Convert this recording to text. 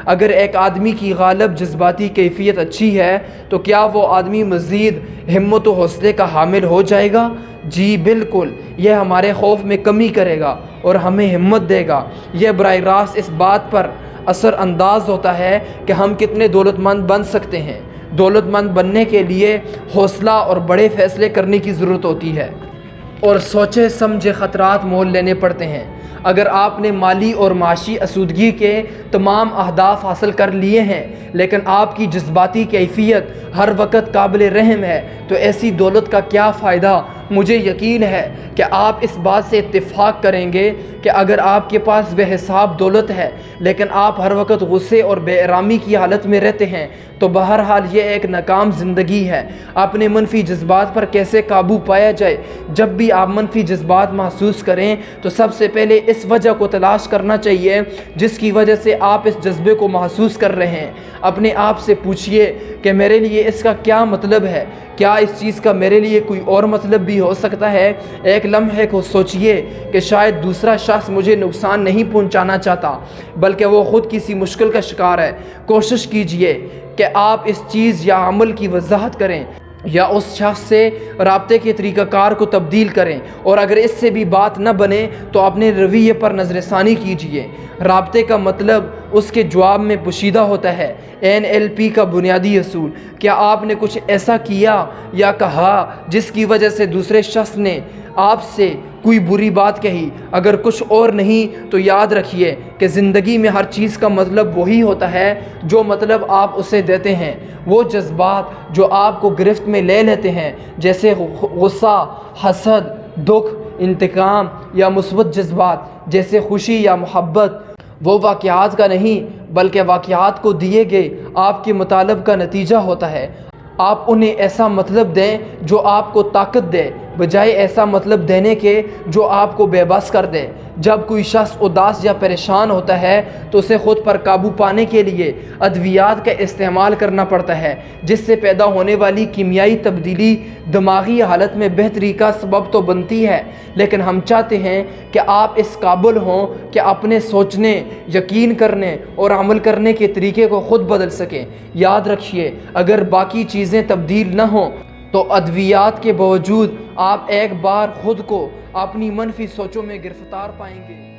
اگر ایک آدمی کی غالب جذباتی کیفیت اچھی ہے تو کیا وہ آدمی مزید ہمت و حوصلے کا حامل ہو جائے گا؟ جی بالکل، یہ ہمارے خوف میں کمی کرے گا اور ہمیں ہمت دے گا۔ یہ براہ راست اس بات پر اثر انداز ہوتا ہے کہ ہم کتنے دولت مند بن سکتے ہیں۔ دولت مند بننے کے لیے حوصلہ اور بڑے فیصلے کرنے کی ضرورت ہوتی ہے اور سوچے سمجھے خطرات مول لینے پڑتے ہیں۔ اگر آپ نے مالی اور معاشی آسودگی کے تمام اہداف حاصل کر لیے ہیں لیکن آپ کی جذباتی کیفیت ہر وقت قابل رحم ہے تو ایسی دولت کا کیا فائدہ؟ مجھے یقین ہے کہ آپ اس بات سے اتفاق کریں گے کہ اگر آپ کے پاس بے حساب دولت ہے لیکن آپ ہر وقت غصے اور بے آرامی کی حالت میں رہتے ہیں تو بہرحال یہ ایک ناکام زندگی ہے۔ اپنے منفی جذبات پر کیسے قابو پایا جائے؟ جب بھی آپ منفی جذبات محسوس کریں تو سب سے پہلے اس وجہ کو تلاش کرنا چاہیے جس کی وجہ سے آپ اس جذبے کو محسوس کر رہے ہیں۔ اپنے آپ سے پوچھئے کہ میرے لیے اس کا کیا مطلب ہے؟ کیا اس چیز کا میرے لیے کوئی اور مطلب بھی ہو سکتا ہے؟ ایک لمحے کو سوچئے کہ شاید دوسرا شخص مجھے نقصان نہیں پہنچانا چاہتا بلکہ وہ خود کسی مشکل کا شکار ہے۔ کوشش کیجئے کہ آپ اس چیز یا عمل کی وضاحت کریں یا اس شخص سے رابطے کے طریقہ کار کو تبدیل کریں، اور اگر اس سے بھی بات نہ بنے تو اپنے رویے پر نظر ثانی کیجئے۔ رابطے کا مطلب اس کے جواب میں پوشیدہ ہوتا ہے۔ NLP کا بنیادی اصول: کیا آپ نے کچھ ایسا کیا یا کہا جس کی وجہ سے دوسرے شخص نے آپ سے کوئی بری بات کہی؟ اگر کچھ اور نہیں تو یاد رکھیے کہ زندگی میں ہر چیز کا مطلب وہی ہوتا ہے جو مطلب آپ اسے دیتے ہیں۔ وہ جذبات جو آپ کو گرفت میں لے لیتے ہیں جیسے غصہ، حسد، دکھ، انتقام، یا مثبت جذبات جیسے خوشی یا محبت، وہ واقعات کا نہیں بلکہ واقعات کو دیے گئے آپ کے مطالب کا نتیجہ ہوتا ہے۔ آپ انہیں ایسا مطلب دیں جو آپ کو طاقت دے بجائے ایسا مطلب دینے کے جو آپ کو بے بس کر دے۔ جب کوئی شخص اداس یا پریشان ہوتا ہے تو اسے خود پر قابو پانے کے لیے ادویات کا استعمال کرنا پڑتا ہے جس سے پیدا ہونے والی کیمیائی تبدیلی دماغی حالت میں بہتری کا سبب تو بنتی ہے، لیکن ہم چاہتے ہیں کہ آپ اس قابل ہوں کہ اپنے سوچنے، یقین کرنے اور عمل کرنے کے طریقے کو خود بدل سکیں۔ یاد رکھیے، اگر باقی چیزیں تبدیل نہ ہوں تو ادویات کے باوجود آپ ایک بار خود کو اپنی منفی سوچوں میں گرفتار پائیں گے۔